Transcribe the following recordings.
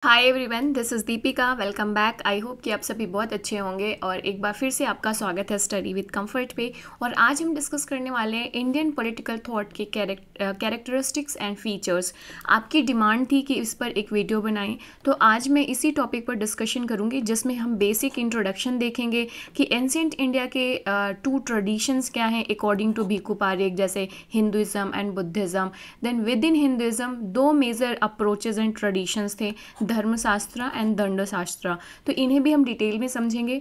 Hi everyone, this is Deepika. Welcome back. I hope कि आप सभी बहुत अच्छे होंगे और एक बार फिर से आपका स्वागत है स्टडी विद कंफर्ट पे। और आज हम डिस्कस करने वाले हैं इंडियन पॉलिटिकल थॉट के कैरेक्टरिस्टिक्स एंड फीचर्स। आपकी डिमांड थी कि इस पर एक वीडियो बनाएं, तो आज मैं इसी टॉपिक पर डिस्कशन करूंगी, जिसमें हम बेसिक इंट्रोडक्शन देखेंगे कि एंशिएंट इंडिया के टू ट्रेडिशंस क्या हैं अकॉर्डिंग टू भिक्खू पारेख, जैसे Hinduism and Buddhism. Then within Hinduism दो मेजर अप्रोचेज एंड ट्रेडिशंस थे, धर्मशास्त्र एंड दंडशास्त्र। तो इन्हें भी हम डिटेल में समझेंगे।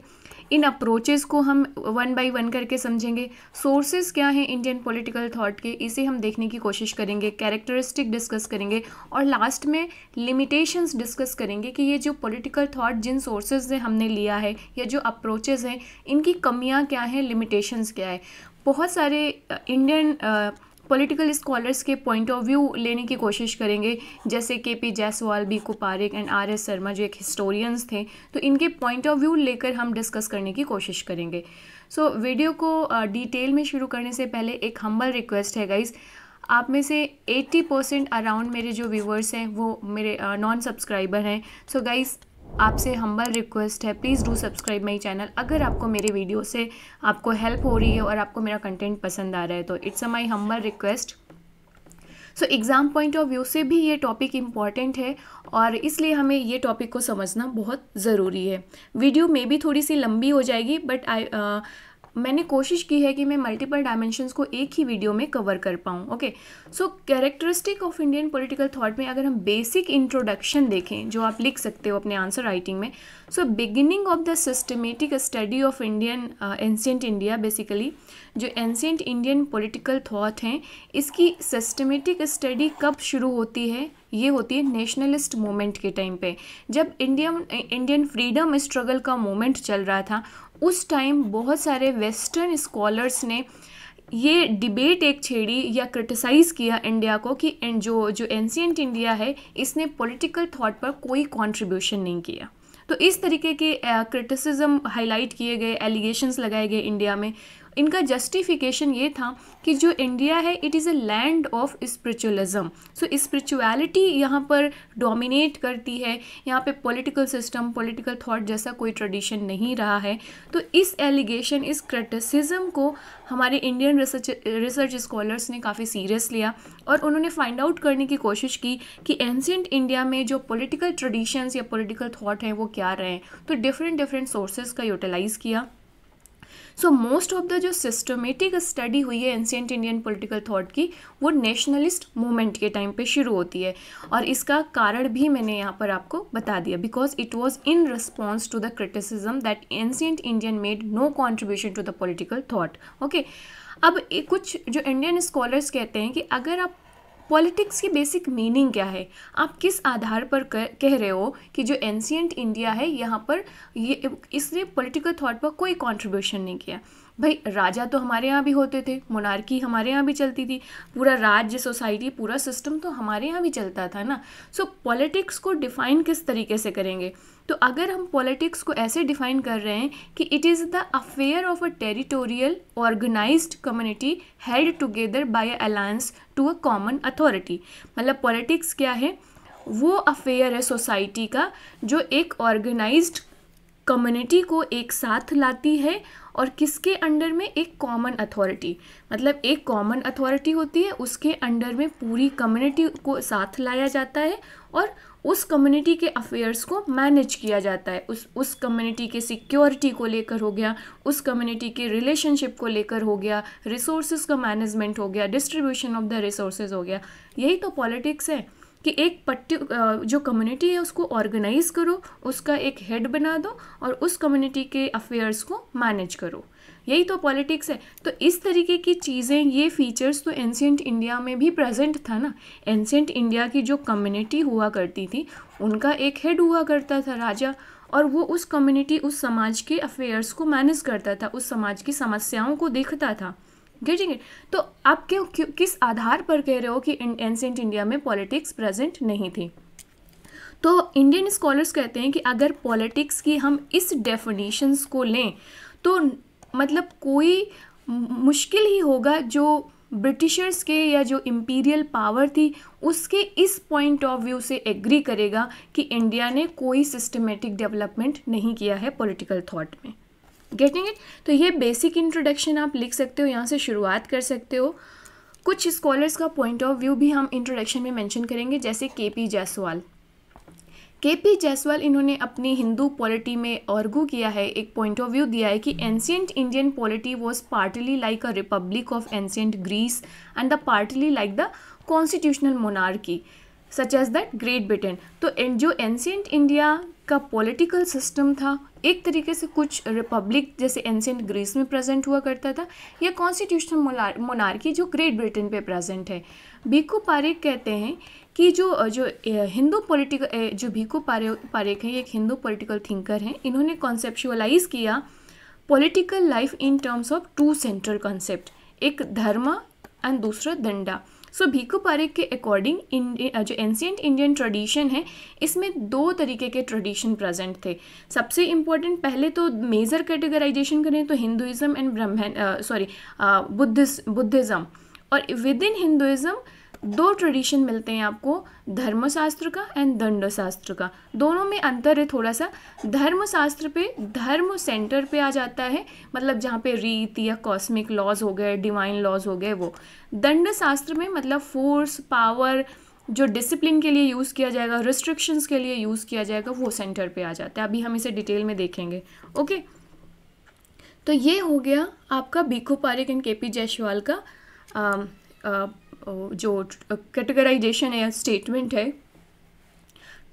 इन अप्रोचेस को हम वन बाय वन करके समझेंगे। सोर्सेज क्या हैं इंडियन पॉलिटिकल थॉट के, इसे हम देखने की कोशिश करेंगे। कैरेक्टरिस्टिक डिस्कस करेंगे और लास्ट में लिमिटेशंस डिस्कस करेंगे कि ये जो पॉलिटिकल थॉट जिन सोर्सेज से हमने लिया है या जो अप्रोचेज हैं, इनकी कमियां क्या हैं, लिमिटेशंस क्या है। बहुत सारे इंडियन पॉलिटिकल स्कॉलर्स के पॉइंट ऑफ व्यू लेने की कोशिश करेंगे, जैसे के.पी. जायसवाल, भिक्खू पारेख एंड आर.एस. शर्मा जो एक हिस्टोरियंस थे, तो इनके पॉइंट ऑफ व्यू लेकर हम डिस्कस करने की कोशिश करेंगे। सो वीडियो को डिटेल में शुरू करने से पहले एक हम्बल रिक्वेस्ट है गाइज़। आप में से 80% अराउंड मेरे जो व्यूवर्स हैं वो मेरे नॉन सब्सक्राइबर हैं। सो गाइज़, आपसे हम्बल रिक्वेस्ट है, please do subscribe my channel. अगर आपको मेरे वीडियो से आपको हेल्प हो रही है और आपको मेरा कंटेंट पसंद आ रहा है, तो it's a my humble request. So exam point of view से भी ये टॉपिक इम्पॉर्टेंट है और इसलिए हमें ये टॉपिक को समझना बहुत ज़रूरी है। वीडियो में भी थोड़ी सी लंबी हो जाएगी, बट मैंने कोशिश की है कि मैं मल्टीपल डायमेंशंस को एक ही वीडियो में कवर कर पाऊँ। Okay, so characteristic of Indian political thought में अगर हम बेसिक इंट्रोडक्शन देखें, जो आप लिख सकते हो अपने आंसर राइटिंग में। So beginning of the systematic study of Indian ancient India, basically जो एंशिएंट इंडियन पॉलिटिकल थॉट हैं, इसकी सिस्टमेटिक स्टडी कब शुरू होती है? ये होती है नेशनलिस्ट मूवमेंट के टाइम पे, जब इंडियन फ्रीडम स्ट्रगल का मूवमेंट चल रहा था। उस टाइम बहुत सारे वेस्टर्न स्कॉलर्स ने ये डिबेट एक छेड़ी या क्रिटिसाइज़ किया इंडिया को कि जो एंशिएंट इंडिया है, इसने पॉलिटिकल थॉट पर कोई कंट्रीब्यूशन नहीं किया। तो इस तरीके के क्रिटिसिज्म हाईलाइट किए गए, एलिगेशंस लगाए गए इंडिया में। इनका जस्टिफिकेशन ये था कि जो इंडिया है, it is a land of spiritualism. So spirituality यहाँ पर डोमिनेट करती है। यहाँ पे पॉलिटिकल सिस्टम, पॉलिटिकल थॉट जैसा कोई ट्रेडिशन नहीं रहा है। तो इस एलिगेशन, इस क्रिटिसिज्म को हमारे इंडियन रिसर्च स्कॉलर्स ने काफ़ी सीरियस लिया और उन्होंने फाइंड आउट करने की कोशिश की कि एंशिएंट इंडिया में जो पॉलिटिकल ट्रेडिशंस या पॉलिटिकल थॉट हैं वो क्या रहे हैं। तो डिफरेंट सोर्सेज का यूटिलाइज़ किया। सो मोस्ट ऑफ द जो सिस्टमेटिक स्टडी हुई है एंशिएंट इंडियन पॉलिटिकल थॉट की, वो नेशनलिस्ट मूवमेंट के टाइम पे शुरू होती है। और इसका कारण भी मैंने यहाँ पर आपको बता दिया, because it was in response to the criticism that ancient Indian made no contribution to the political thought. Okay, अब कुछ जो इंडियन स्कॉलर्स कहते हैं कि अगर आप पॉलिटिक्स की बेसिक मीनिंग क्या है, आप किस आधार पर कह रहे हो कि जो एंशिएंट इंडिया है यहाँ पर ये इसने पॉलिटिकल थॉट पर कोई कंट्रीब्यूशन नहीं किया। भाई, राजा तो हमारे यहाँ भी होते थे, मोनार्की हमारे यहाँ भी चलती थी, पूरा राज्य, सोसाइटी, पूरा सिस्टम तो हमारे यहाँ भी चलता था ना। सो पॉलिटिक्स को डिफ़ाइन किस तरीके से करेंगे? तो अगर हम पॉलिटिक्स को ऐसे डिफ़ाइन कर रहे हैं कि it is the affair of a territorial organised community held together by alliance to a common authority, मतलब पॉलिटिक्स क्या है? वो अफेयर है सोसाइटी का जो एक ऑर्गेनाइज्ड कम्युनिटी को एक साथ लाती है और किसके अंडर में? एक कॉमन अथॉरिटी। मतलब एक कॉमन अथॉरिटी होती है, उसके अंडर में पूरी कम्युनिटी को साथ लाया जाता है और उस कम्युनिटी के अफेयर्स को मैनेज किया जाता है। उस कम्युनिटी के सिक्योरिटी को लेकर हो गया, उस कम्युनिटी के रिलेशनशिप को लेकर हो गया, रिसोर्सेज का मैनेजमेंट हो गया, डिस्ट्रीब्यूशन ऑफ द रिसोर्सेज हो गया। यही तो पॉलिटिक्स है कि एक जो कम्युनिटी है उसको ऑर्गेनाइज करो, उसका एक हेड बना दो और उस कम्युनिटी के अफेयर्स को मैनेज करो। यही तो पॉलिटिक्स है। तो इस तरीके की चीज़ें, ये फीचर्स तो एंशिएंट इंडिया में भी प्रेजेंट था ना। एंशिएंट इंडिया की जो कम्युनिटी हुआ करती थी, उनका एक हेड हुआ करता था, राजा, और वो उस कम्युनिटी, उस समाज के अफेयर्स को मैनेज करता था, उस समाज की समस्याओं को देखता था। Getting it? तो आप क्यों किस आधार पर कह रहे हो कि एंशिएंट इंडिया में पॉलिटिक्स प्रेजेंट नहीं थी? तो इंडियन स्कॉलर्स कहते हैं कि अगर पॉलिटिक्स की हम इस डेफिनेशंस को लें तो मतलब कोई मुश्किल ही होगा जो ब्रिटिशर्स के या जो इम्पीरियल पावर थी उसके इस पॉइंट ऑफ व्यू से एग्री करेगा कि इंडिया ने कोई सिस्टमेटिक डेवलपमेंट नहीं किया है पॉलिटिकल थॉट में। Getting it? तो ये बेसिक इंट्रोडक्शन आप लिख सकते हो, यहाँ से शुरुआत कर सकते हो। कुछ स्कॉलर्स का पॉइंट ऑफ व्यू भी हम इंट्रोडक्शन में मेंशन करेंगे, जैसे केपी जायसवाल। केपी जायसवाल इन्होंने अपनी हिंदू पॉलिटी में आर्गू किया है, एक पॉइंट ऑफ व्यू दिया है कि ancient Indian polity was partly like a republic of ancient Greece and the partly like the constitutional monarchy such as that Great Britain. तो जो एंशियंट इंडिया का पॉलिटिकल सिस्टम था एक तरीके से कुछ रिपब्लिक जैसे एंशियंट ग्रीस में प्रेजेंट हुआ करता था, या कॉन्स्टिट्यूशनल मोनार्की जो ग्रेट ब्रिटेन पे प्रेजेंट है। भीखू पारेख कहते हैं कि जो हिंदू पॉलिटिकल जो भीखू पारेख है, एक हिंदू पॉलिटिकल थिंकर हैं, इन्होंने कॉन्सेप्चुअलाइज किया political life in terms of two central concept, एक धर्म एंड दूसरा दंडा। सो भीखू पारेख के अकॉर्डिंग जो एंशियंट इंडियन ट्रेडिशन है इसमें दो तरीके के ट्रेडिशन प्रेजेंट थे। सबसे इम्पोर्टेंट पहले तो मेजर कैटेगराइजेशन करें तो हिंदुइज्म एंड बुद्धिज़्म, और विद इन हिंदुइज्म दो ट्रेडिशन मिलते हैं आपको, धर्मशास्त्र का एंड दंडशास्त्र का। दोनों में अंतर है थोड़ा सा। धर्मशास्त्र पे धर्म सेंटर पे आ जाता है, मतलब जहाँ पे रीत या कॉस्मिक लॉज हो गए, डिवाइन लॉज हो गए वो। दंडशास्त्र में मतलब फोर्स, पावर जो डिसिप्लिन के लिए यूज़ किया जाएगा, रिस्ट्रिक्शंस के लिए यूज़ किया जाएगा, वो सेंटर पे आ जाता है। अभी हम इसे डिटेल में देखेंगे। ओके, तो ये हो गया आपका भीखू पारेख एंड केपी जायसवाल का जो कैटेगराइजेशन है या स्टेटमेंट है।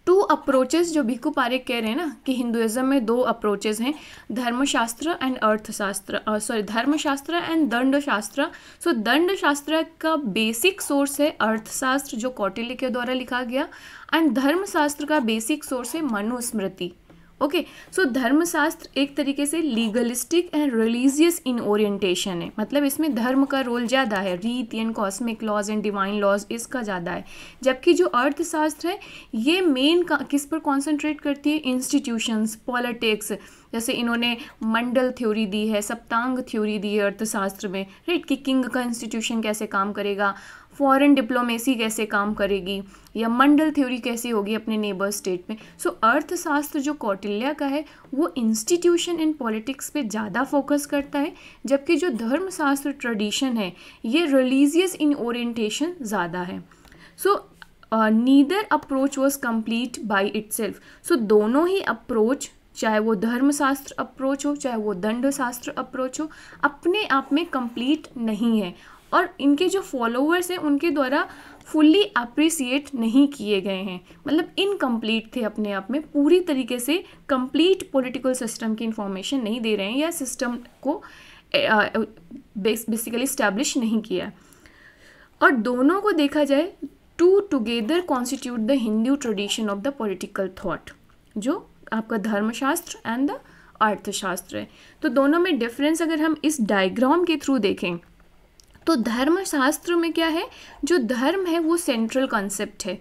टू अप्रोचेस जो भीखू पारेख कह रहे हैं ना कि हिंदुइज्म में दो अप्रोचेस हैं, धर्मशास्त्र एंड अर्थशास्त्र, धर्मशास्त्र एंड दंडशास्त्र। सो दंडशास्त्र का बेसिक सोर्स है अर्थशास्त्र जो कौटिल्य के द्वारा लिखा गया, एंड धर्मशास्त्र का बेसिक सोर्स है मनुस्मृति। ओके, सो धर्मशास्त्र एक तरीके से legalistic and religious in orientation है, मतलब इसमें धर्म का रोल ज़्यादा है, rita and cosmic laws and divine laws इसका ज़्यादा है। जबकि जो अर्थशास्त्र है ये मेन किस पर कॉन्सेंट्रेट करती है, इंस्टीट्यूशंस, पॉलिटिक्स, जैसे इन्होंने मंडल थ्योरी दी है, सप्तांग थ्योरी दी है अर्थशास्त्र में, राइट, कि किंग का इंस्टीट्यूशन कैसे काम करेगा, फॉरेन डिप्लोमेसी कैसे काम करेगी, या मंडल थ्योरी कैसी होगी अपने नेबर स्टेट में। सो अर्थशास्त्र जो कौटिल्य का है वो इंस्टीट्यूशन इन पॉलिटिक्स पे ज़्यादा फोकस करता है, जबकि जो धर्मशास्त्र ट्रेडिशन है ये रिलीजियस इन ओरिएंटेशन ज़्यादा है। So neither approach was complete by itself. So दोनों ही अप्रोच, चाहे वो धर्मशास्त्र अप्रोच हो चाहे वो दंडशास्त्र अप्रोच हो, अपने आप में कंप्लीट नहीं है, और इनके जो फॉलोअर्स हैं उनके द्वारा फुल्ली अप्रिसिएट नहीं किए गए हैं, मतलब इनकम्प्लीट थे अपने आप में, पूरी तरीके से कंप्लीट पॉलिटिकल सिस्टम की इंफॉर्मेशन नहीं दे रहे हैं या सिस्टम को बेसिकली इस्टेब्लिश नहीं किया। और दोनों को देखा जाए to together constitute the Hindu tradition of the political thought, जो आपका धर्मशास्त्र एंड द अर्थशास्त्र है। तो दोनों में डिफरेंस अगर हम इस डायग्राम के थ्रू देखें तो धर्मशास्त्र में क्या है, जो धर्म है वो सेंट्रल कॉन्सेप्ट है,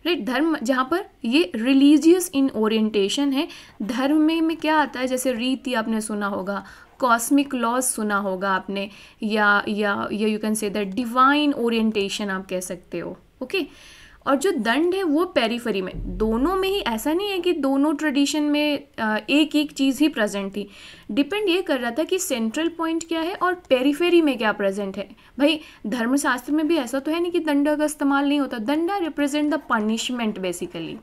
राइट। धर्म जहाँ पर ये रिलीजियस इन ओरिएंटेशन है। धर्म में क्या आता है, जैसे रीति आपने सुना होगा, कॉस्मिक लॉज सुना होगा आपने, या you can say that divine orientation आप कह सकते हो। ओके, और जो दंड है वो पेरीफेरी में, दोनों में ही ऐसा नहीं है कि दोनों ट्रेडिशन में एक एक चीज़ ही प्रेजेंट थी, डिपेंड ये कर रहा था कि सेंट्रल पॉइंट क्या है और पेरीफेरी में क्या प्रेजेंट है। भाई धर्मशास्त्र में भी ऐसा तो है नहीं कि दंडा का इस्तेमाल नहीं होता, danda represent the punishment basically.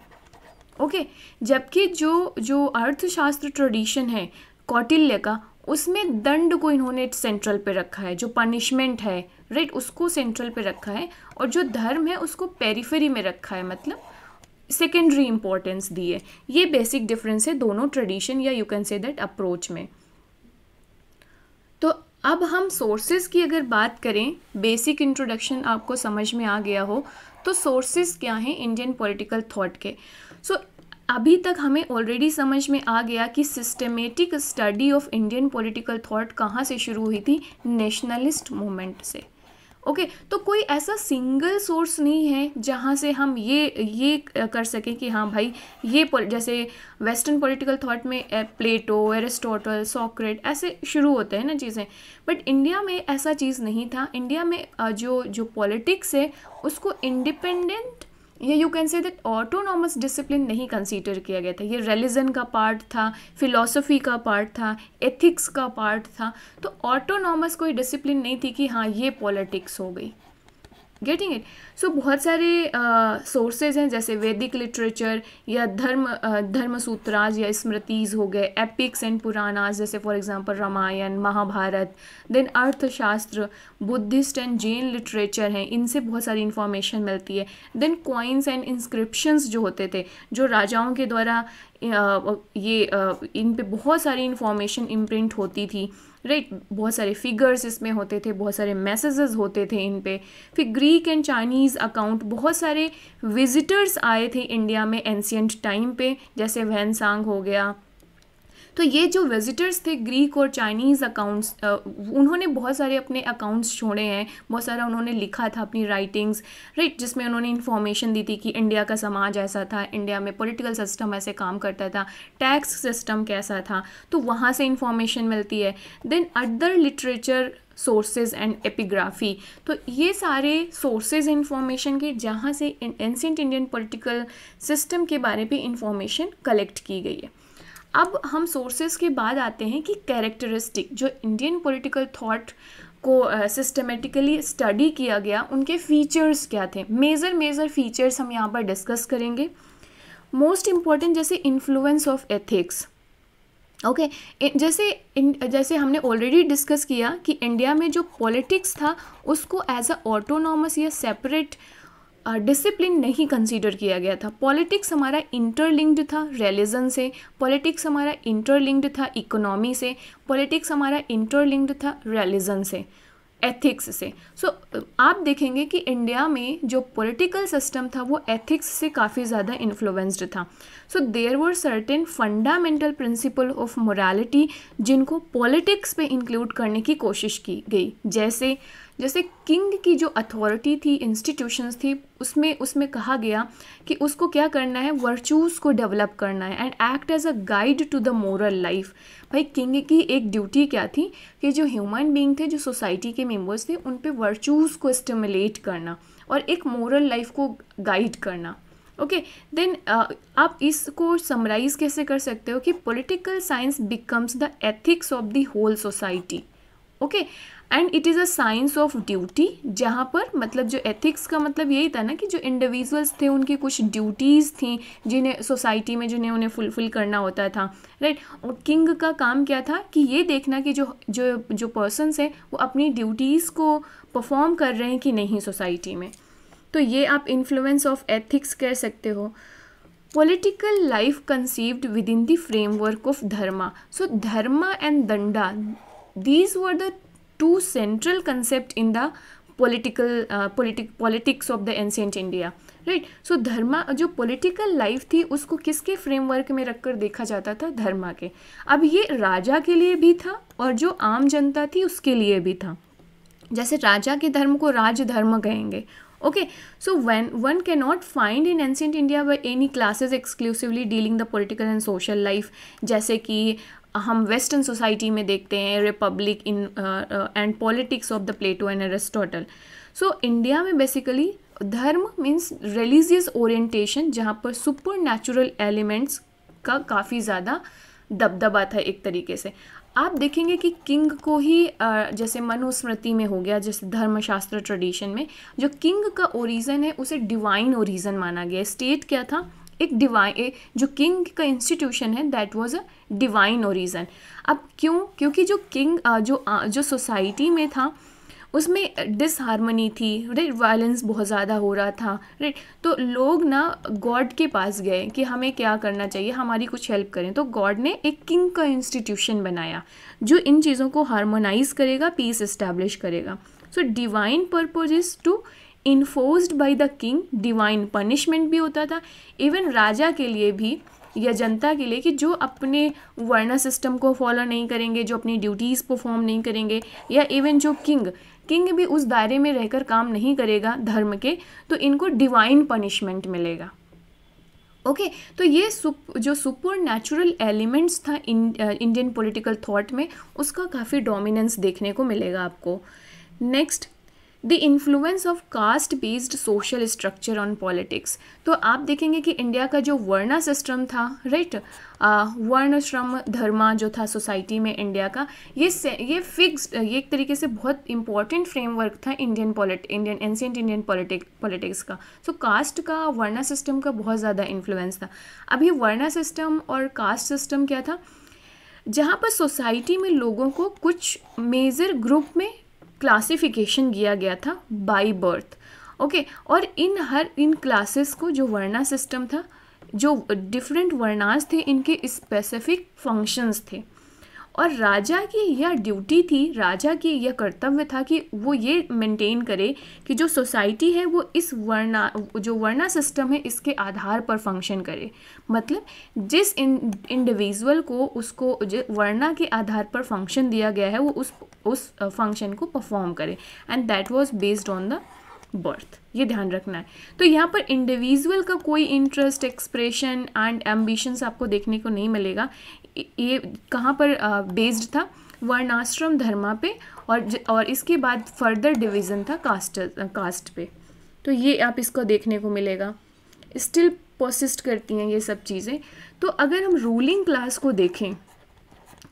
Okay, जबकि जो अर्थशास्त्र ट्रेडिशन है कौटिल्य का, उसमें दंड को इन्होंने सेंट्रल पे रखा है, जो पनिशमेंट है, राइट, उसको सेंट्रल पे रखा है, और जो धर्म है उसको पेरीफेरी में रखा है, मतलब सेकेंडरी इंपॉर्टेंस दी है। ये बेसिक डिफरेंस है दोनों ट्रेडिशन या you can say that approach में। तो अब हम सोर्सेज की अगर बात करें, बेसिक इंट्रोडक्शन आपको समझ में आ गया हो तो सोर्सेज क्या हैं इंडियन पॉलिटिकल थॉट के। सो अभी तक हमें ऑलरेडी समझ में आ गया कि systematic study of Indian political thought कहाँ से शुरू हुई थी, नेशनलिस्ट मूवमेंट से। ओके तो कोई ऐसा सिंगल सोर्स नहीं है जहाँ से हम ये कर सकें कि हाँ भाई ये जैसे वेस्टर्न पॉलिटिकल थॉट में प्लेटो, एरिस्टोटल, सॉक्रेट ऐसे शुरू होते हैं ना चीज़ें, बट इंडिया में ऐसा चीज़ नहीं था। इंडिया में जो पॉलिटिक्स है उसको इंडिपेंडेंट या you can say that autonomous discipline नहीं कंसीडर किया गया था। ये रिलीजन का पार्ट था, फिलॉसफी का पार्ट था, एथिक्स का पार्ट था। तो ऑटोनॉमस कोई डिसिप्लिन नहीं थी कि हाँ ये पॉलिटिक्स हो गई। Getting it? सो बहुत सारे सोर्सेज हैं जैसे वैदिक लिटरेचर या धर्म सूत्राज या स्मृतिज हो गए, एपिक्स एंड पुराणास जैसे for example Ramayana, Mahabharata, then Arthashastra, Buddhist and Jain literature हैं, इनसे बहुत सारी इन्फॉर्मेशन मिलती है। देन कॉइन्स एंड इंस्क्रिप्शंस जो होते थे, जो राजाओं के द्वारा इन पे बहुत सारी इन्फॉर्मेशन इम्प्रिंट होती थी, राइट बहुत सारे फिगर्स इसमें होते थे, बहुत सारे मैसेजेस होते थे इन पे। फिर ग्रीक एंड चाइनीज़ अकाउंट, बहुत सारे विजिटर्स आए थे इंडिया में एंशियंट टाइम पे, जैसे वैनसांग हो गया। तो ये जो विजिटर्स थे ग्रीक और चाइनीज़ अकाउंट्स, उन्होंने बहुत सारे अपने अकाउंट्स छोड़े हैं, बहुत सारा उन्होंने लिखा था अपनी राइटिंग्स, राइट जिसमें उन्होंने इन्फॉर्मेशन दी थी कि इंडिया का समाज ऐसा था, इंडिया में पॉलिटिकल सिस्टम ऐसे काम करता था, टैक्स सिस्टम कैसा था, तो वहाँ से इन्फॉर्मेशन मिलती है। Then other literature sources and epigraphy, तो ये सारे सोर्सेज इन्फॉर्मेशन के जहाँ से एंशिएंट इंडियन पॉलिटिकल सिस्टम के बारे में इंफॉर्मेशन कलेक्ट की गई है। अब हम सोर्सेज के बाद आते हैं कि कैरेक्टरिस्टिक जो इंडियन पॉलिटिकल थॉट को सिस्टमेटिकली स्टडी किया गया, उनके फीचर्स क्या थे। मेजर फीचर्स हम यहाँ पर डिस्कस करेंगे। मोस्ट इम्पॉर्टेंट जैसे इन्फ्लुएंस ऑफ एथिक्स, ओके जैसे हमने ऑलरेडी डिस्कस किया कि इंडिया में जो पॉलिटिक्स था उसको एज अ ऑटोनॉमस या सेपरेट डिसिप्लिन नहीं कंसीडर किया गया था। पॉलिटिक्स हमारा इंटरलिंक्ड था रिलीजन से, पॉलिटिक्स हमारा इंटरलिंक्ड था इकोनॉमी से, पॉलिटिक्स हमारा इंटरलिंक्ड था रिलीजन से, एथिक्स से। सो आप देखेंगे कि इंडिया में जो पॉलिटिकल सिस्टम था वो एथिक्स से काफ़ी ज़्यादा इन्फ्लुएंस्ड था। So there were certain fundamental principle of morality जिनको पॉलिटिक्स पे इंक्लूड करने की कोशिश की गई, जैसे किंग की जो अथॉरिटी थी, इंस्टीट्यूशंस थी, उसमें कहा गया कि उसको क्या करना है, वर्चूज़ को डेवलप करना है and act as a guide to the moral life. भाई किंग की एक ड्यूटी क्या थी कि जो ह्यूमन बीइंग थे, जो सोसाइटी के मेंबर्स थे, उन पे वर्चूज़ को स्टिमुलेट करना और एक मोरल लाइफ को गाइड करना। ओके देन आप इसको समराइज कैसे कर सकते हो कि political science becomes the ethics of the whole society. Okay and it is a science of duty, जहाँ पर मतलब जो एथिक्स का मतलब यही था ना कि जो इंडिविजुअल्स थे उनकी कुछ ड्यूटीज़ थी जिन्हें सोसाइटी में उन्हें फुलफिल करना होता था, राइट। और किंग का काम क्या था कि ये देखना कि जो पर्सन्स हैं वो अपनी ड्यूटीज़ को परफॉर्म कर रहे हैं कि नहीं सोसाइटी में। तो ये आप इन्फ्लुएंस ऑफ एथिक्स कह सकते हो। Political life conceived within the framework of dharma. So dharma and danda, these were the two central concept in the politics of the ancient India, right? So धर्मा जो पॉलिटिकल लाइफ थी उसको किसके फ्रेमवर्क में रखकर देखा जाता था, धर्मा के। अब ये राजा के लिए भी था और जो आम जनता थी उसके लिए भी था। जैसे राजा के धर्म को राज धर्म कहेंगे। Okay so when one cannot find in ancient India by any classes exclusively dealing the political and social life, जैसे कि हम वेस्टर्न सोसाइटी में देखते हैं republic in and politics of the Plato and Aristotle. So India में basically dharma means religious orientation, जहाँ पर super natural elements का काफ़ी ज़्यादा दबदबा था एक तरीके से। आप देखेंगे कि किंग को ही जैसे मनुस्मृति में हो गया, जैसे धर्मशास्त्र ट्रेडिशन में जो किंग का ओरिजिन है उसे डिवाइन ओरिजिन माना गया। स्टेट क्या था, एक डिवाइन, जो किंग का इंस्टीट्यूशन है that was a divine origin. अब क्यों, क्योंकि जो किंग जो सोसाइटी में था उसमें डिसहार्मनी थी, राइट, वायलेंस बहुत ज़्यादा हो रहा था, राइट। तो लोग ना गॉड के पास गए कि हमें क्या करना चाहिए, हमारी कुछ हेल्प करें। तो गॉड ने एक किंग का इंस्टीट्यूशन बनाया जो इन चीज़ों को हार्मोनाइज करेगा, पीस इस्टेब्लिश करेगा। So divine purpose is to enforced by the king. Divine punishment भी होता था इवन राजा के लिए भी या जनता के लिए कि जो अपने वर्ण सिस्टम को फॉलो नहीं करेंगे, जो अपनी ड्यूटीज़ परफॉर्म नहीं करेंगे, या इवन जो किंग किंग भी उस दायरे में रहकर काम नहीं करेगा धर्म के, तो इनको डिवाइन पनिशमेंट मिलेगा। ओके तो ये जो सुपर नेचुरल एलिमेंट्स था इंडियन पॉलिटिकल थॉट में, उसका काफ़ी डोमिनेंस देखने को मिलेगा आपको। Next, the influence of caste based social structure on politics. तो आप देखेंगे कि इंडिया का जो वर्णा सिस्टम था, राइट, वर्ण श्रम धर्मा जो था सोसाइटी में इंडिया का, ये फिक्स्ड, ये एक तरीके से बहुत इंपॉर्टेंट फ्रेमवर्क था इंडियन एंशिएंट इंडियन पॉलिटिक्स का। सो कास्ट का वर्णा सिस्टम का बहुत ज़्यादा इन्फ्लुएंस था। अब ये वर्णा सिस्टम और कास्ट सिस्टम क्या था, जहाँ पर सोसाइटी में लोगों को कुछ मेजर ग्रुप में क्लासिफिकेशन किया गया था बाय बर्थ। ओके, और इन क्लासेस को, जो वर्णा सिस्टम था, जो डिफरेंट वर्णास थे, इनके स्पेसिफिक फंक्शंस थे, और राजा की यह ड्यूटी थी, राजा की यह कर्तव्य था कि वो ये मेंटेन करे कि जो सोसाइटी है वो इस जो वर्णा सिस्टम है इसके आधार पर फंक्शन करे। मतलब जिस इंडिविजुअल को उसको वर्णा के आधार पर फंक्शन दिया गया है वो उस फंक्शन को परफॉर्म करे, and that was based on the birth. ये ध्यान रखना है। तो यहाँ पर इंडिविजुअल का कोई इंटरेस्ट, एक्सप्रेशन एंड एम्बिशंस आपको देखने को नहीं मिलेगा। ये कहाँ पर बेस्ड था, वर्णाश्रम धर्मा पे, और इसके बाद फर्दर डिवीज़न था कास्ट पे। तो ये आप इसको देखने को मिलेगा, स्टिल परसिस्ट करती हैं ये सब चीज़ें। तो अगर हम रूलिंग क्लास को देखें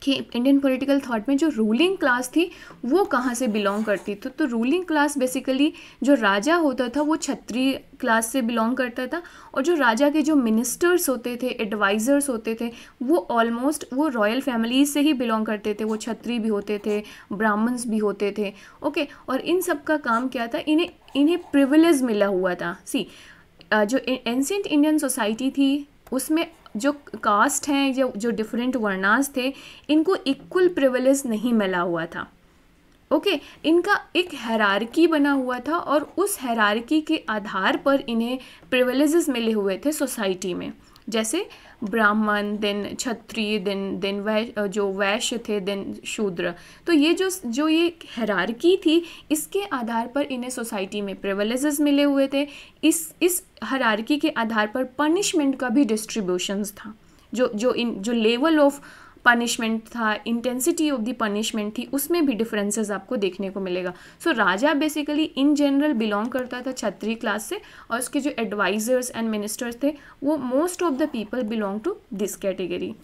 कि इंडियन पॉलिटिकल थॉट में जो रूलिंग क्लास थी वो कहाँ से बिलोंग करती थी, तो रूलिंग क्लास बेसिकली जो राजा होता था वो क्षत्रिय क्लास से बिलोंग करता था, और जो राजा के जो मिनिस्टर्स होते थे, एडवाइज़र्स होते थे, वो ऑलमोस्ट वो रॉयल फैमिलीज से ही बिलोंग करते थे। वो क्षत्रिय भी होते थे, ब्राह्मण्स भी होते थे। ओके, और इन सब का काम क्या था, इन्हें प्रिविलेज मिला हुआ था। सी जो एंशिएंट इंडियन सोसाइटी थी उसमें जो कास्ट हैं, जो डिफरेंट वर्णास थे, इनको इक्वल प्रिविलेज नहीं मिला हुआ था। ओके, इनका एक हायरार्की बना हुआ था, और उस हायरार्की के आधार पर इन्हें प्रिविलेजेस मिले हुए थे सोसाइटी में, जैसे ब्राह्मण, देन क्षत्रिय, देन जो वैश्य थे, देन शूद्र। तो ये जो ये हायरार्की थी, इसके आधार पर इन्हें सोसाइटी में प्रिविलेजेस मिले हुए थे। इस हायरार्की के आधार पर पनिशमेंट का भी डिस्ट्रीब्यूशंस था। जो लेवल ऑफ पनिशमेंट था, इंटेंसिटी ऑफ द पनिशमेंट थी, उसमें भी डिफरेंसेस आपको देखने को मिलेगा। सो राजा बेसिकली इन जनरल बिलोंग करता था क्षत्रिय क्लास से, और उसके जो एडवाइजर्स एंड मिनिस्टर्स थे वो most of the people belong to this category.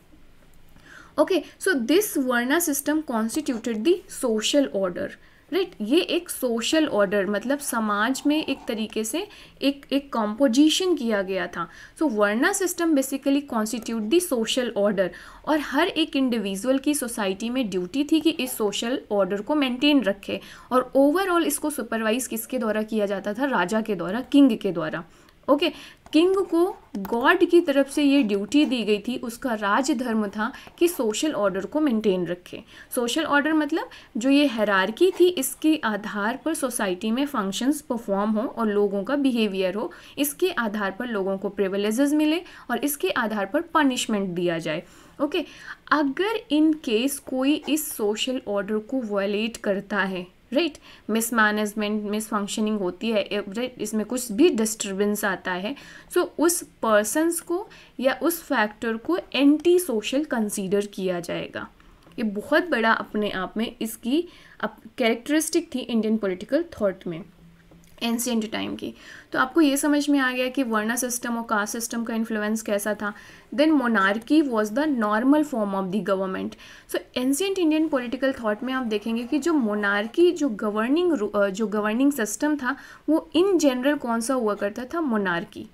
Okay, so this varna system constituted the social order, right. ये एक सोशल ऑर्डर, मतलब समाज में एक तरीके से एक कॉम्पोजिशन किया गया था। सो वर्णा सिस्टम बेसिकली कॉन्स्टिट्यूट दी सोशल ऑर्डर, और हर एक इंडिविजुअल की सोसाइटी में ड्यूटी थी कि इस सोशल ऑर्डर को मेंटेन रखे, और ओवरऑल इसको सुपरवाइज किसके द्वारा किया जाता था, राजा के द्वारा, किंग के द्वारा। ओके, किंग को गॉड की तरफ से ये ड्यूटी दी गई थी, उसका राज धर्म था कि सोशल ऑर्डर को मेंटेन रखे। सोशल ऑर्डर मतलब जो ये हायरार्की थी, इसके आधार पर सोसाइटी में फंक्शंस परफॉर्म हो और लोगों का बिहेवियर हो, इसके आधार पर लोगों को प्रिविलेजेस मिले और इसके आधार पर पनिशमेंट दिया जाए। ओके, अगर इन केस कोई इस सोशल ऑर्डर को वायलेट करता है, राइट, मिसमैनेजमेंट, मिसफंक्शनिंग होती है, राइट, इसमें कुछ भी डिस्टर्बेंस आता है, सो उस पर्सन्स को या उस फैक्टर को एंटी सोशल कंसीडर किया जाएगा। ये बहुत बड़ा अपने आप में इसकी कैरेक्टरिस्टिक थी इंडियन पॉलिटिकल थॉट में एंशिएंट टाइम की। तो आपको ये समझ में आ गया कि वर्णा सिस्टम और कास्ट सिस्टम का इन्फ्लुएंस कैसा था। Then monarchy was the normal form of the government. So ancient Indian political thought में आप देखेंगे कि जो मोनार्की, जो गवर्निंग सिस्टम था, वो इन जनरल कौन सा हुआ करता था, मोनार्की।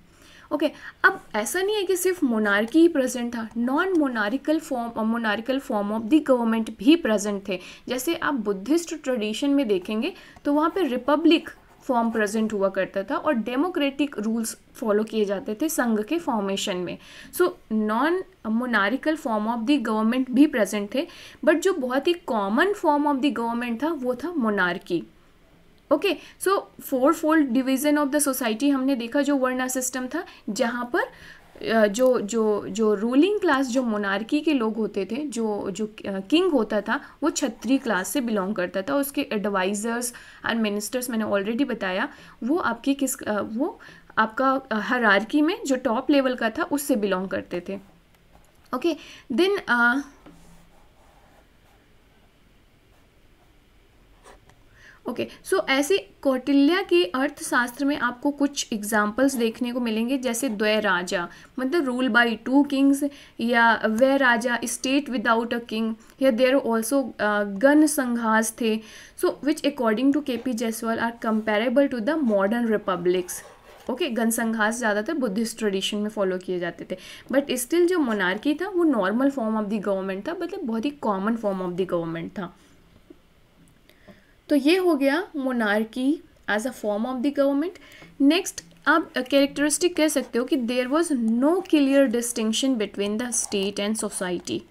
ओके, अब ऐसा नहीं है कि सिर्फ मोनार्की ही प्रेजेंट था, non monarchical form of the government भी प्रेजेंट थे। जैसे आप बुद्धिस्ट ट्रेडिशन में देखेंगे तो वहाँ पे रिपब्लिक फॉर्म प्रेजेंट हुआ करता था और डेमोक्रेटिक रूल्स फॉलो किए जाते थे संघ के फॉर्मेशन में। सो non monarchical form of the government भी प्रेजेंट थे, बट जो बहुत ही common form of the government था वो था monarchy. Okay, so 4-fold division of the society हमने देखा जो वर्णा सिस्टम था, जहाँ पर जो जो जो रूलिंग क्लास, जो मोनार्की के लोग होते थे, जो जो किंग होता था, वो क्षत्रिय क्लास से बिलोंग करता था। उसके एडवाइज़र्स एंड मिनिस्टर्स मैंने ऑलरेडी बताया, वो आपकी वो आपका हायरार्की में जो टॉप लेवल का था उससे बिलोंग करते थे। ओके, देन ओके, सो ऐसे कौटिल्य के अर्थशास्त्र में आपको कुछ एग्जाम्पल्स देखने को मिलेंगे, जैसे द्वय राजा, मतलब रूल बाय टू किंग्स, या वे राजा, स्टेट विदाउट अ किंग, या देयर ऑल्सो गण संघास थे, so which according to K P Jayaswal are comparable to the modern republics. Okay, gana sanghas ज़्यादातर बुद्धिस्ट ट्रेडिशन में फॉलो किए जाते थे, बट स्टिल जो मोनार्की था वो normal form of the government था, मतलब बहुत ही common form of the government था। तो ये हो गया monarchy as a form of the government. Next आप कैरेक्टरिस्टिक कह सकते हो कि there was no clear distinction between the state and society.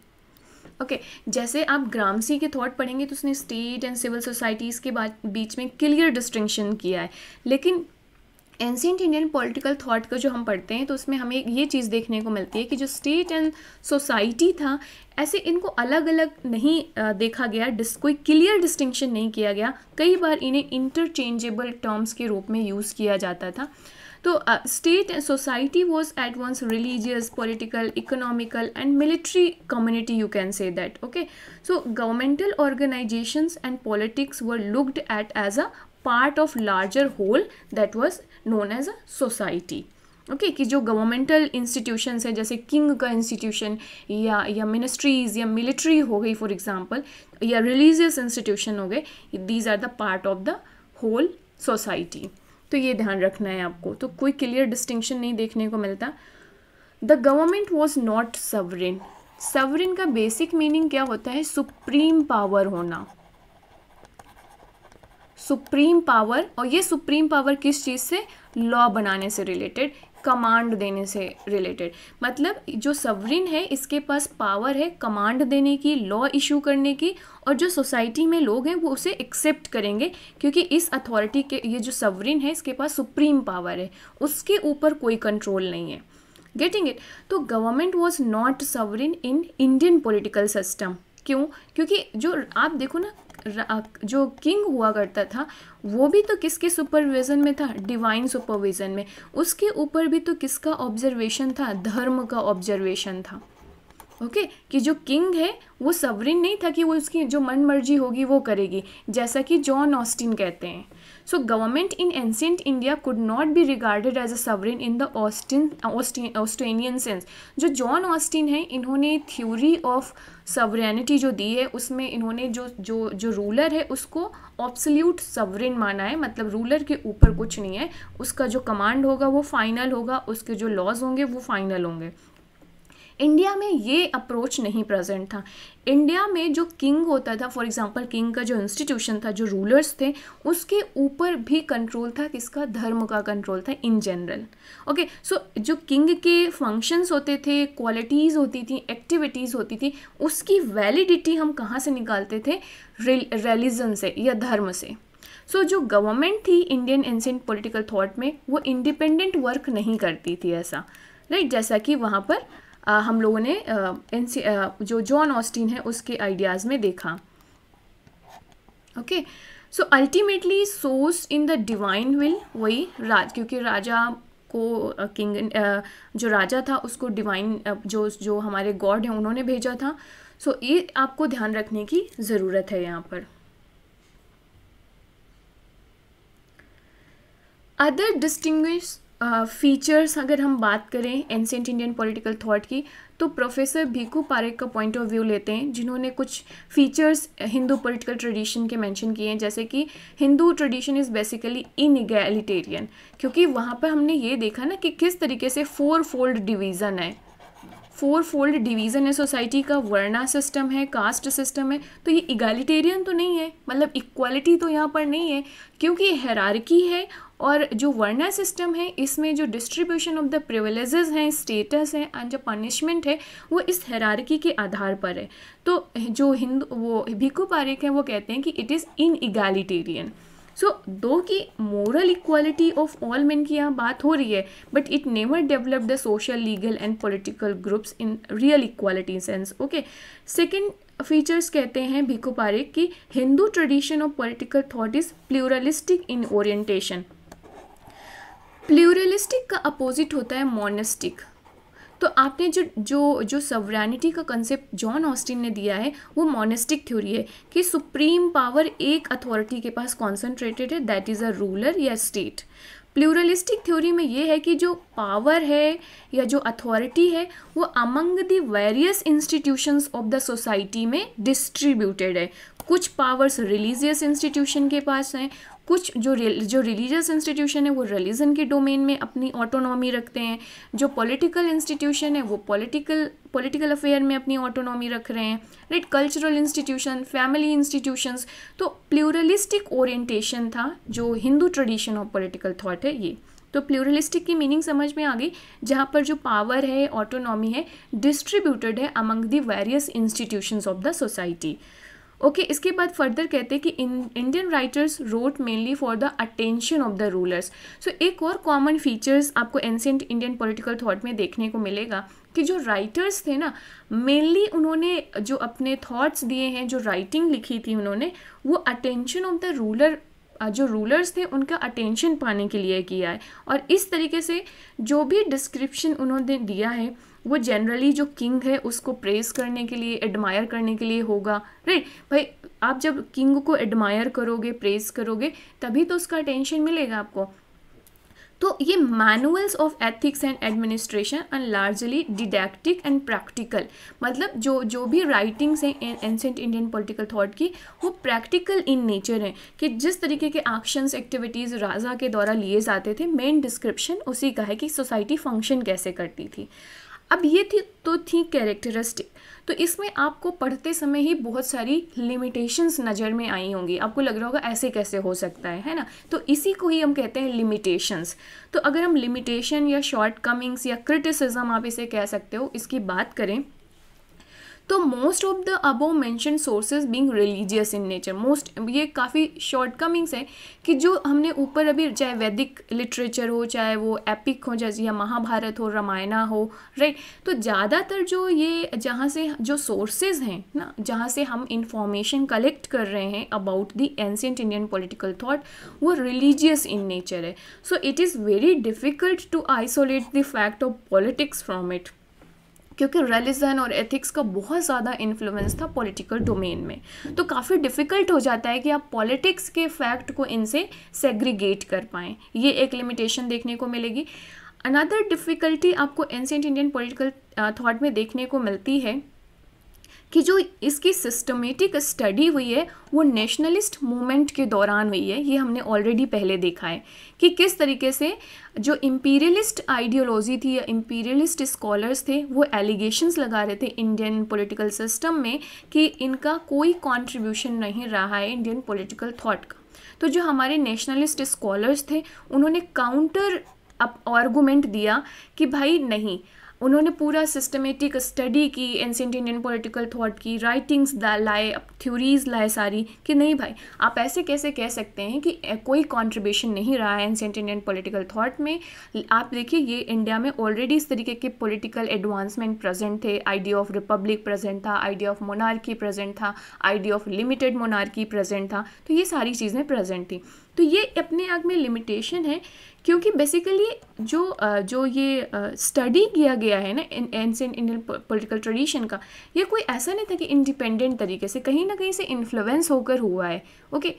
Okay, जैसे आप ग्रामसी के थॉट पढ़ेंगे तो उसने स्टेट एंड सिविल सोसाइटीज़ के बीच में क्लियर डिस्टिंक्शन किया है, लेकिन एंशिएंट इंडियन पॉलिटिकल थॉट का जो हम पढ़ते हैं तो उसमें हमें ये चीज़ देखने को मिलती है कि जो स्टेट एंड सोसाइटी था, ऐसे इनको अलग अलग नहीं देखा गया, कोई क्लियर डिस्टिंक्शन नहीं किया गया। कई बार इन्हें इंटरचेंजेबल टर्म्स के रूप में यूज़ किया जाता था। तो state and society was at once religious, political, economical and military community, you can say that. Okay, so governmental organisations and politics were looked at as a part of larger whole that was known as a society. Okay, कि जो governmental institutions है, जैसे king का institution या ministries या military हो गई for example, या रिलीजियस इंस्टीट्यूशन हो गए, these are the part of the whole society. तो ये ध्यान रखना है आपको। तो कोई क्लियर डिस्टिंक्शन नहीं देखने को मिलता। The government was not sovereign. Sovereign का बेसिक मीनिंग क्या होता है? सुप्रीम पावर होना, सुप्रीम पावर। और ये सुप्रीम पावर किस चीज़ से? लॉ बनाने से रिलेटेड, कमांड देने से रिलेटेड। मतलब जो सवरिन है इसके पास पावर है कमांड देने की, लॉ इशू करने की, और जो सोसाइटी में लोग हैं वो उसे एक्सेप्ट करेंगे, क्योंकि इस अथॉरिटी के, ये जो सवरिन है इसके पास सुप्रीम पावर है, उसके ऊपर कोई कंट्रोल नहीं है। Getting it? तो government was not sovereign in Indian political system. क्यों? क्योंकि जो आप देखो ना, जो किंग हुआ करता था वो भी तो किसके सुपरविज़न में था? डिवाइन सुपरविज़न में। उसके ऊपर भी तो किसका ऑब्जर्वेशन था? धर्म का ऑब्जर्वेशन था। ओके, कि जो किंग है वो सवरिन नहीं था कि वो उसकी जो मन मर्जी होगी वो करेगी, जैसा कि जॉन ऑस्टिन कहते हैं। So government in ancient India could not be regarded as a sovereign in the Austinian sense. जो जॉन ऑस्टिन है, इन्होंने थ्योरी ऑफ सवरेनिटी जो दी है उसमें इन्होंने जो रूलर है उसको ऑब्सोल्यूट सवरिन माना है, मतलब रूलर के ऊपर कुछ नहीं है, उसका जो कमांड होगा वो फाइनल होगा, उसके जो लॉज होंगे वो फाइनल होंगे। इंडिया में ये अप्रोच नहीं प्रेजेंट था। इंडिया में जो किंग होता था, फॉर एग्जांपल किंग का जो इंस्टीट्यूशन था, जो रूलर्स थे, उसके ऊपर भी कंट्रोल था किसका? धर्म का कंट्रोल था इन जनरल। ओके, सो जो किंग के फंक्शंस होते थे, क्वालिटीज़ होती थी, एक्टिविटीज़ होती थी, उसकी वैलिडिटी हम कहाँ से निकालते थे? रिलीजन से या धर्म से। सो जो गवर्नमेंट थी इंडियन एंशिएंट पॉलिटिकल थॉट में, वो इंडिपेंडेंट वर्क नहीं करती थी ऐसा, राइट? जैसा कि वहाँ पर हम लोगों ने जो जॉन ऑस्टिन है उसके आइडियाज़ में देखा। Okay, so ultimately source in the divine will, वही क्योंकि राजा को किंग जो राजा था उसको डिवाइन जो हमारे गॉड हैं उन्होंने भेजा था। सो ये आपको ध्यान रखने की ज़रूरत है यहाँ पर। अदर डिस्टिंग्विश फीचर्स अगर हम बात करें एंशिएंट इंडियन पॉलिटिकल थॉट की, तो प्रोफेसर भीखू पारेख का पॉइंट ऑफ व्यू लेते हैं, जिन्होंने कुछ फीचर्स हिंदू पॉलिटिकल ट्रेडिशन के मेंशन किए हैं, जैसे कि हिंदू ट्रेडिशन इज़ बेसिकली इनइगैलिटेरियन, क्योंकि वहाँ पर हमने ये देखा ना कि किस तरीके से 4 फोल्ड डिवीज़न है, 4 फोल्ड डिवीज़न है सोसाइटी का, वर्णा सिस्टम है, कास्ट सिस्टम है। तो ये इगैलिटेरियन तो नहीं है, मतलब इक्वालिटी तो यहाँ पर नहीं है, क्योंकि हायरार्की है, और जो वर्णा सिस्टम है इसमें जो डिस्ट्रीब्यूशन ऑफ द प्रिविलेजेस हैं, स्टेटस है एंड जो पनिशमेंट है वो इस हायरार्की के आधार पर है। तो जो हिंदू वो भीखू पारेख हैं वो कहते हैं कि इट इज़ इनइगैलिटेरियन। सो दो की moral equality of all main की यहाँ बात हो रही है, but it never develop the social, legal and political groups in real equality sense. Okay, second features कहते हैं भिक्खू पारेख की Hindu tradition of political thought is pluralistic in orientation. Pluralistic का अपोजिट होता है मोनेस्टिक. तो आपने जो सवरैनिटी का कंसेप्ट जॉन ऑस्टिन ने दिया है वो मोनेस्टिक थ्योरी है कि सुप्रीम पावर एक अथॉरिटी के पास कॉन्सेंट्रेटेड है, दैट इज़ अ रूलर या स्टेट. प्लूरलिस्टिक थ्योरी में ये है कि जो पावर है या जो अथॉरिटी है वो among the various institutions of the society में डिस्ट्रीब्यूटेड है. कुछ पावर्स रिलीजियस इंस्टीट्यूशन के पास हैं, कुछ जो रिलीजियस इंस्टीट्यूशन है वो रिलीजन के डोमेन में अपनी ऑटोनॉमी रखते हैं, जो पॉलिटिकल इंस्टीट्यूशन है वो पॉलिटिकल अफेयर में अपनी ऑटोनॉमी रख रहे हैं, right. Cultural institution, family institutions. तो प्लूरलिस्टिक ओरिएंटेशन था जो Hindu tradition of political thought है ये. तो प्लूरलिस्टिक की मीनिंग समझ में आ गई, जहाँ पर जो पावर है, ऑटोनॉमी है, डिस्ट्रीब्यूटेड है among the various institutions of the society. Okay, इसके बाद फर्दर कहते हैं कि Indian writers wrote mainly for the attention of the rulers. So एक और कॉमन फीचर्स आपको एंशिएंट इंडियन पॉलिटिकल थॉट में देखने को मिलेगा कि जो राइटर्स थे ना, मेनली उन्होंने जो अपने थॉट्स दिए हैं, जो राइटिंग लिखी थी उन्होंने, वो अटेंशन ऑफ द रूलर, जो रूलर्स थे उनका अटेंशन पाने के लिए किया है. और इस तरीके से जो भी डिस्क्रिप्शन उन्होंने दिया है वो जनरली जो किंग है उसको प्रेज करने के लिए, एडमायर करने के लिए होगा, राइट. भाई आप जब किंग को एडमायर करोगे, प्रेज करोगे, तभी तो उसका अटेंशन मिलेगा आपको. तो ये manuals of ethics and administration and largely didactic and practical. मतलब जो भी राइटिंग्स हैं एंशिएंट इंडियन पॉलिटिकल थॉट की वो प्रैक्टिकल इन नेचर हैं कि जिस तरीके के एक्शंस, एक्टिविटीज़ राजा के द्वारा लिए जाते थे, मेन डिस्क्रिप्शन उसी का है कि सोसाइटी फंक्शन कैसे करती थी. अब ये थी कैरेक्टरिस्टिक. तो इसमें आपको पढ़ते समय ही बहुत सारी लिमिटेशंस नज़र में आई होंगी. आपको लग रहा होगा ऐसे कैसे हो सकता है ना. तो इसी को ही हम कहते हैं लिमिटेशंस. तो अगर हम लिमिटेशन या शॉर्ट कमिंग्स या क्रिटिसिज्म आप इसे कह सकते हो, इसकी बात करें तो most of the above mention sources being religious in nature. Most ये काफ़ी शॉर्ट कमिंग्स है कि जो हमने ऊपर अभी, चाहे वैदिक लिटरेचर हो, चाहे वो एपिक हो, जैसे या महाभारत हो, रामायणा हो, राइट. तो ज़्यादातर जो ये जहाँ से जो सोर्सेज हैं ना, जहाँ से हम इंफॉर्मेशन कलेक्ट कर रहे हैं about the ancient Indian political thought, वो रिलीजियस इन नेचर है. So it is very difficult to isolate the fact of politics from it, क्योंकि रिलीजन और एथिक्स का बहुत ज़्यादा इन्फ्लुएंस था पॉलिटिकल डोमेन में. तो काफ़ी डिफ़िकल्ट हो जाता है कि आप पॉलिटिक्स के फैक्ट को इनसे सेग्रीगेट कर पाएँ. ये एक लिमिटेशन देखने को मिलेगी. अनदर डिफ़िकल्टी आपको एंशिएंट इंडियन पॉलिटिकल थॉट में देखने को मिलती है कि जो इसकी सिस्टमेटिक स्टडी हुई है वो नेशनलिस्ट मूवमेंट के दौरान हुई है. ये हमने ऑलरेडी पहले देखा है कि किस तरीके से जो इम्पीरियलिस्ट आइडियोलॉजी थी या इम्पीरियलिस्ट स्कॉलर्स थे वो एलिगेशंस लगा रहे थे इंडियन पॉलिटिकल सिस्टम में कि इनका कोई कंट्रीब्यूशन नहीं रहा है इंडियन पॉलिटिकल थॉट का. तो जो हमारे नेशनलिस्ट स्कॉलर्स थे उन्होंने काउंटर आर्गूमेंट दिया कि भाई नहीं, उन्होंने पूरा सिस्टमेटिक स्टडी की एंशिएंट इंडियन पॉलिटिकल थॉट की, राइटिंग्स लाए, थ्योरीज लाए सारी, कि नहीं भाई आप ऐसे कैसे कह सकते हैं कि कोई कंट्रीब्यूशन नहीं रहा है एंशिएंट इंडियन पॉलिटिकल थॉट में. आप देखिए ये इंडिया में ऑलरेडी इस तरीके के पॉलिटिकल एडवांसमेंट प्रेजेंट थे. आइडिया ऑफ रिपब्लिक प्रेजेंट था, आइडिया ऑफ मोनार्की प्रेजेंट था, idea of limited monarchy present था. तो ये सारी चीज़ें प्रेजेंट थी. तो ये अपने आप में लिमिटेशन है, क्योंकि बेसिकली जो ये स्टडी किया गया है ना एंशिएंट इंडियन पॉलिटिकल ट्रेडिशन का, ये कोई ऐसा नहीं था कि इंडिपेंडेंट तरीके से, कहीं ना कहीं से इन्फ्लुएंस होकर हुआ है. ओके,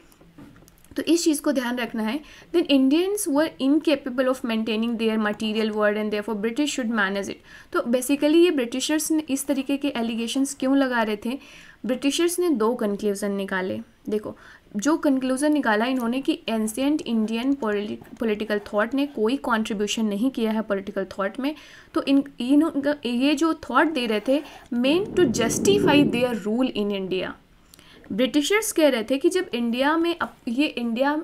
तो इस चीज़ को ध्यान रखना है. Then Indians were incapable of maintaining their material world and therefore British should manage it. तो बेसिकली ये ब्रिटिशर्स ने इस तरीके के एलिगेशंस क्यों लगा रहे थे? ब्रिटिशर्स ने दो कंक्लूजन निकाले. देखो, जो कंक्लूजन निकाला इन्होंने कि एंशिएंट इंडियन पॉलिटिकल थॉट ने कोई कंट्रीब्यूशन नहीं किया है पॉलिटिकल थॉट में. तो ये जो थॉट दे रहे थे main to justify their rule in India. Britishers कह रहे थे कि जब इंडिया में ये इंडिया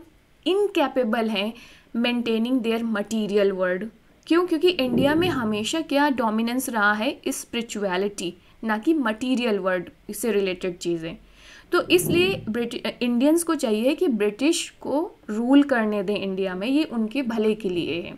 इनकैपेबल है मेंटेनिंग देयर मटीरियल वर्ल्ड. क्यों? क्योंकि इंडिया में हमेशा क्या डोमिनेंस रहा है, स्पिरिचुअलिटी, ना कि मटीरियल वर्ल्ड से रिलेटेड चीज़ें. तो इसलिए इंडियंस को चाहिए कि ब्रिटिश को रूल करने दें इंडिया में, ये उनके भले के लिए है।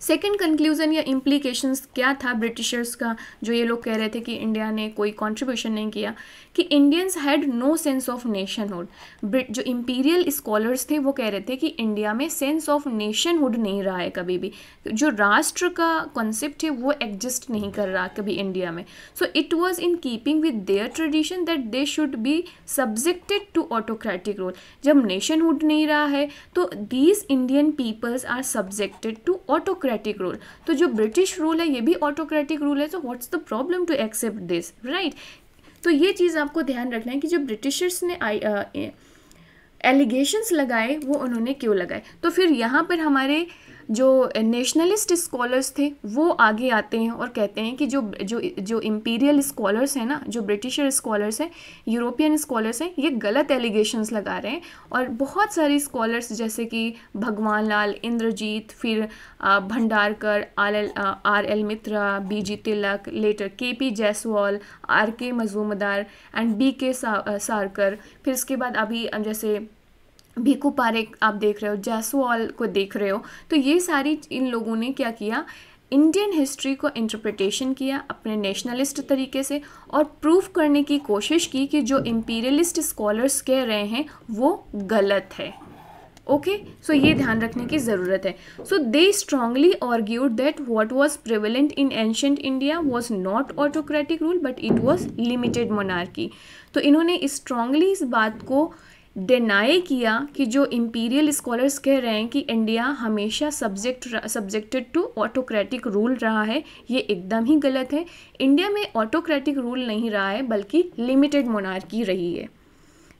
सेकेंड कंक्लूजन या इम्प्लीकेशंस क्या था ब्रिटिशर्स का, जो ये लोग कह रहे थे कि इंडिया ने कोई कंट्रीब्यूशन नहीं किया, कि Indians had no sense of nationhood. जो इंपीरियल स्कॉलर्स थे वो कह रहे थे कि इंडिया में सेंस ऑफ नेशनहुड नहीं रहा है कभी भी, जो राष्ट्र का कॉन्सेप्ट है वो एग्जिस्ट नहीं कर रहा कभी इंडिया में। So it was in keeping with their tradition that they should be subjected to autocratic rule. जब नेशनहुड नहीं रहा है तो these Indian peoples are subjected to autocratic rule. तो जो ब्रिटिश रूल है ये भी ऑटोक्रेटिक रूल है, तो what's the problem to accept this, right. तो ये चीज़ आपको ध्यान रखना है कि जो ब्रिटिशर्स ने एलिगेशंस लगाए वो उन्होंने क्यों लगाए। तो फिर यहाँ पर हमारे जो नेशनलिस्ट स्कॉलर्स थे वो आगे आते हैं और कहते हैं कि जो इम्पीरियल स्कॉलर्स हैं ना, जो ब्रिटिशर स्कॉलर्स हैं, यूरोपियन स्कॉलर्स हैं, ये गलत एलिगेशंस लगा रहे हैं। और बहुत सारी स्कॉलर्स जैसे कि भगवान लाल, इंद्रजीत, फिर Bhandarkar, R.L. Mitra, B.G. Tilak, later K.P. Jayaswal, R.K. Majumdar and B.K. Sarkar, फिर इसके बाद अभी जैसे भीखू पारेख आप देख रहे हो, जायसवाल को देख रहे हो, तो ये सारी इन लोगों ने क्या किया, इंडियन हिस्ट्री को इंटरप्रिटेशन किया अपने नेशनलिस्ट तरीके से और प्रूफ करने की कोशिश की कि जो इम्पीरियलिस्ट स्कॉलर्स कह रहे हैं वो गलत है। ओके, सो ये ध्यान रखने की ज़रूरत है। So they strongly argued that what was prevalent in ancient India was not autocratic rule but it was limited monarchy. तो इन्होंने स्ट्रांगली इस बात को डिनाई किया कि जो इम्पीरियल स्कॉलर्स कह रहे हैं कि इंडिया हमेशा सब्जेक्टेड टू ऑटोक्रेटिक रूल रहा है, ये एकदम ही गलत है। इंडिया में ऑटोक्रेटिक रूल नहीं रहा है बल्कि लिमिटेड मोनार्की रही है।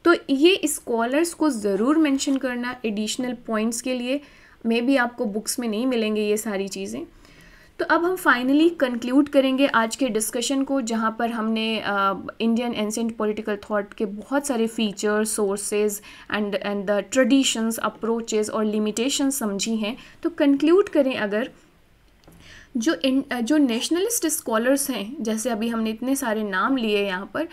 तो ये स्कॉलर्स को ज़रूर मेंशन करना एडिशनल पॉइंट्स के लिए, मे बी आपको बुक्स में नहीं मिलेंगे ये सारी चीज़ें। तो अब हम फाइनली कंक्लूड करेंगे आज के डिस्कशन को, जहाँ पर हमने इंडियन एंशिएंट पॉलिटिकल थॉट के बहुत सारे features, sources and the traditions, approaches और लिमिटेशंस समझी हैं। तो कंक्लूड करें अगर, जो नेशनलिस्ट स्कॉलर्स हैं, जैसे अभी हमने इतने सारे नाम लिए यहाँ पर,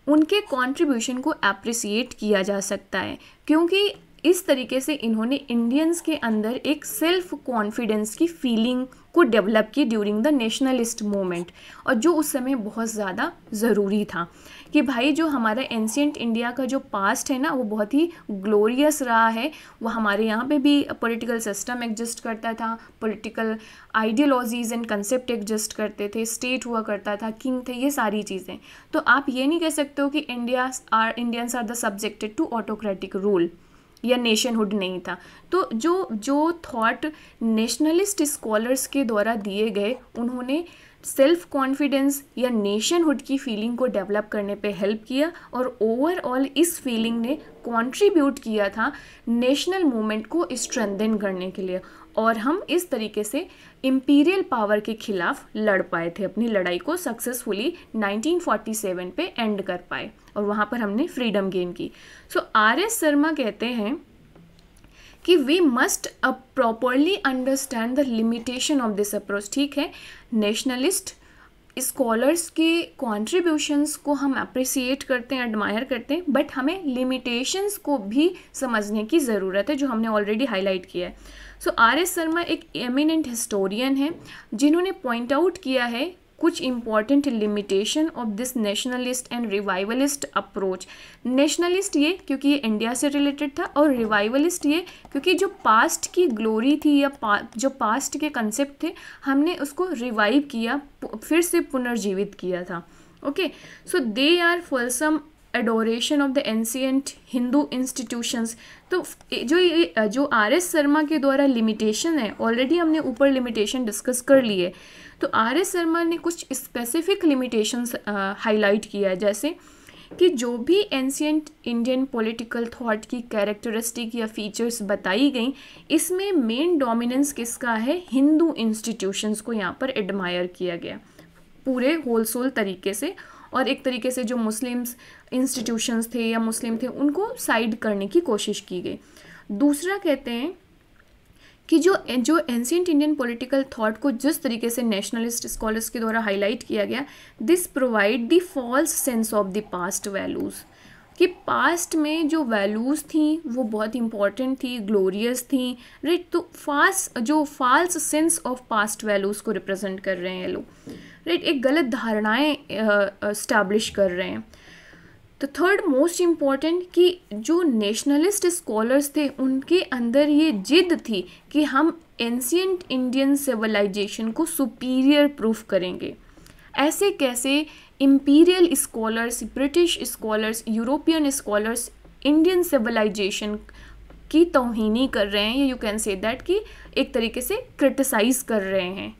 उनके कंट्रीब्यूशन को अप्रिसिएट किया जा सकता है, क्योंकि इस तरीके से इन्होंने इंडियंस के अंदर एक सेल्फ कॉन्फिडेंस की फीलिंग को डेवलप की ड्यूरिंग द नेशनलिस्ट मूवमेंट, और जो उस समय बहुत ज़्यादा ज़रूरी था कि भाई जो हमारा एंशिएंट इंडिया का जो पास्ट है ना वो बहुत ही ग्लोरियस रहा है। वो हमारे यहाँ पे भी पॉलिटिकल सिस्टम एग्जिस्ट करता था, political ideologies and concept exist करते थे, स्टेट हुआ करता था, किंग थे, ये सारी चीज़ें। तो आप ये नहीं कह सकते हो कि Indians are the subjected to autocratic rule या नेशनहुड नहीं था। तो जो थॉट नेशनलिस्ट स्कॉलर्स के द्वारा दिए गए, उन्होंने सेल्फ कॉन्फिडेंस या नेशनहुड की फीलिंग को डेवलप करने पे हेल्प किया, और ओवरऑल इस फीलिंग ने कंट्रीब्यूट किया था नेशनल मूवमेंट को स्ट्रेंथन करने के लिए, और हम इस तरीके से इम्पीरियल पावर के खिलाफ लड़ पाए थे, अपनी लड़ाई को सक्सेसफुली 1947 पे एंड कर पाए, और वहाँ पर हमने फ्रीडम गेन की। सो R.S. शर्मा कहते हैं कि we must properly understand the limitation of this approach. ठीक है, नेशनलिस्ट स्कॉलर्स के कॉन्ट्रीब्यूशंस को हम अप्रिसिएट करते हैं, एडमायर करते हैं, बट हमें लिमिटेशंस को भी समझने की ज़रूरत है, जो हमने ऑलरेडी हाईलाइट किया है। सो R.S. शर्मा एक एमिनेंट हिस्टोरियन है जिन्होंने पॉइंट आउट किया है कुछ important limitation of this nationalist and revivalist approach. Nationalist ये क्योंकि ये इंडिया से रिलेटेड था, और रिवाइवलिस्ट ये क्योंकि जो पास्ट की ग्लोरी थी या जो पास्ट के कंसेप्ट थे, हमने उसको रिवाइव किया, फिर से पुनर्जीवित किया था। Okay, so they are fulsome adoration of the ancient Hindu institutions. तो जो R.S. शर्मा के द्वारा लिमिटेशन है, ऑलरेडी हमने ऊपर लिमिटेशन डिस्कस कर ली है, तो R.S. शर्मा ने कुछ स्पेसिफिक लिमिटेशंस हाईलाइट किया है, जैसे कि जो भी एंशिएंट इंडियन पॉलिटिकल थॉट की कैरेक्टरिस्टिक या फीचर्स बताई गई, इसमें मेन डोमिनेंस किसका है, हिंदू इंस्टीट्यूशंस को यहाँ पर एडमायर किया गया पूरे होलसोल तरीके से, और एक तरीके से जो मुस्लिम्स इंस्टीट्यूशंस थे या मुस्लिम थे उनको साइड करने की कोशिश की गई। दूसरा कहते हैं कि जो एंशिएंट इंडियन पॉलिटिकल थॉट को जिस तरीके से नेशनलिस्ट स्कॉलर्स के द्वारा हाईलाइट किया गया, this provide the false sense of the past values. कि पास्ट में जो वैल्यूज़ थी वो बहुत इंपॉर्टेंट थी, ग्लोरियस थी, राइट। तो false sense of past values को रिप्रेजेंट कर रहे हैं लोग, राइट। एक गलत धारणाएं इस्टेब्लिश कर रहे हैं। तो थर्ड मोस्ट इम्पॉर्टेंट कि जो नेशनलिस्ट स्कॉलर्स थे उनके अंदर ये जिद थी कि हम एंशिएंट इंडियन सिविलाइजेशन को सुपीरियर प्रूफ करेंगे। ऐसे कैसे imperial scholars, British scholars, European scholars Indian civilization की तौहीनी कर रहे हैं, या यू कैन से दैट कि एक तरीके से क्रिटिसाइज कर रहे हैं।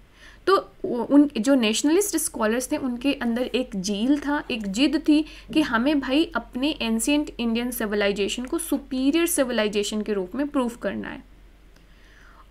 तो उन जो नेशनलिस्ट स्कॉलर्स थे उनके अंदर एक जील था, एक जिद थी कि हमें भाई अपने एंशिएंट इंडियन सिविलाइजेशन को सुपीरियर सिविलाइजेशन के रूप में प्रूफ करना है।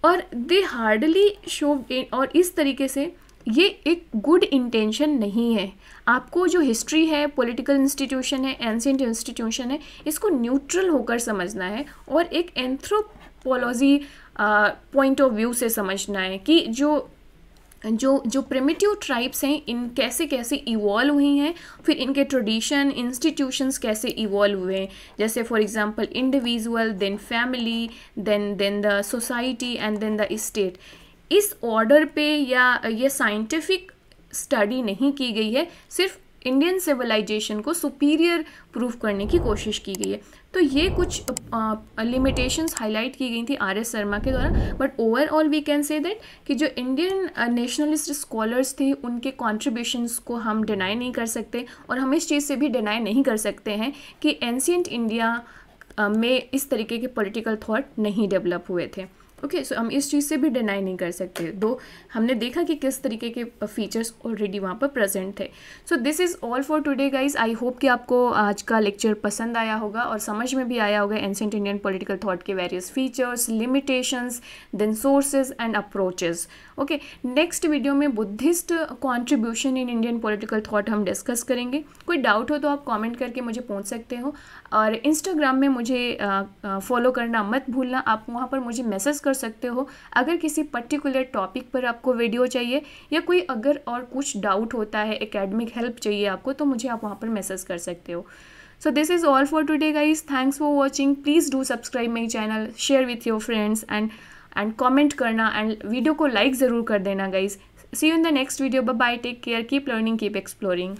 और दे हार्डली शो, और इस तरीके से ये एक गुड इंटेंशन नहीं है। आपको जो हिस्ट्री है, पॉलिटिकल इंस्टीट्यूशन है, एंशिएंट इंस्टीट्यूशन है, इसको न्यूट्रल होकर समझना है और एक एंथ्रोपोलॉजी पॉइंट ऑफ व्यू से समझना है कि जो प्रिमिटिव ट्राइब्स हैं इन कैसे कैसे इवॉल्व हुई हैं, फिर इनके ट्रेडिशन, इंस्टीट्यूशंस कैसे इवॉल्व हुए हैं। जैसे for example individual, then family, then the society and then the state. इस ऑर्डर पे या ये साइंटिफिक स्टडी नहीं की गई है, सिर्फ इंडियन सिविलाइजेशन को सुपीरियर प्रूफ करने की कोशिश की गई है। तो ये कुछ लिमिटेशंस हाईलाइट की गई थी आर.एस. शर्मा के द्वारा, but overall we can say that कि जो इंडियन नेशनलिस्ट स्कॉलर्स थे उनके कॉन्ट्रीब्यूशंस को हम डिनाई नहीं कर सकते, और हम इस चीज़ से भी डिनाई नहीं कर सकते हैं कि एंशिएंट इंडिया में इस तरीके के पॉलिटिकल थॉट नहीं डेवलप हुए थे। ओके, सो हम इस चीज़ से भी डिनाई नहीं कर सकते, दो हमने देखा कि किस तरीके के फीचर्स ऑलरेडी वहाँ पर प्रेजेंट थे। सो this is all for today guys. I hope कि आपको आज का लेक्चर पसंद आया होगा और समझ में भी आया होगा एंशिएंट इंडियन पॉलिटिकल थॉट के various features, limitations, then sources and approaches. Okay, next video में Buddhist contribution in Indian political thought हम डिस्कस करेंगे। कोई डाउट हो तो आप कॉमेंट करके मुझे पूछ सकते हो, और इंस्टाग्राम में मुझे फॉलो करना मत भूलना। आप वहाँ पर मुझे मैसेज कर सकते हो अगर किसी पर्टिकुलर टॉपिक पर आपको वीडियो चाहिए, या कोई अगर और कुछ डाउट होता है, एकेडमिक हेल्प चाहिए आपको, तो मुझे आप वहाँ पर मैसेज कर सकते हो। So this is all for today guys. Thanks for watching. Please do subscribe my channel, share with your friends and comment करना, एंड वीडियो को लाइक ज़रूर कर देना guys. See you in the next video. Bye bye, take care, keep learning, keep exploring.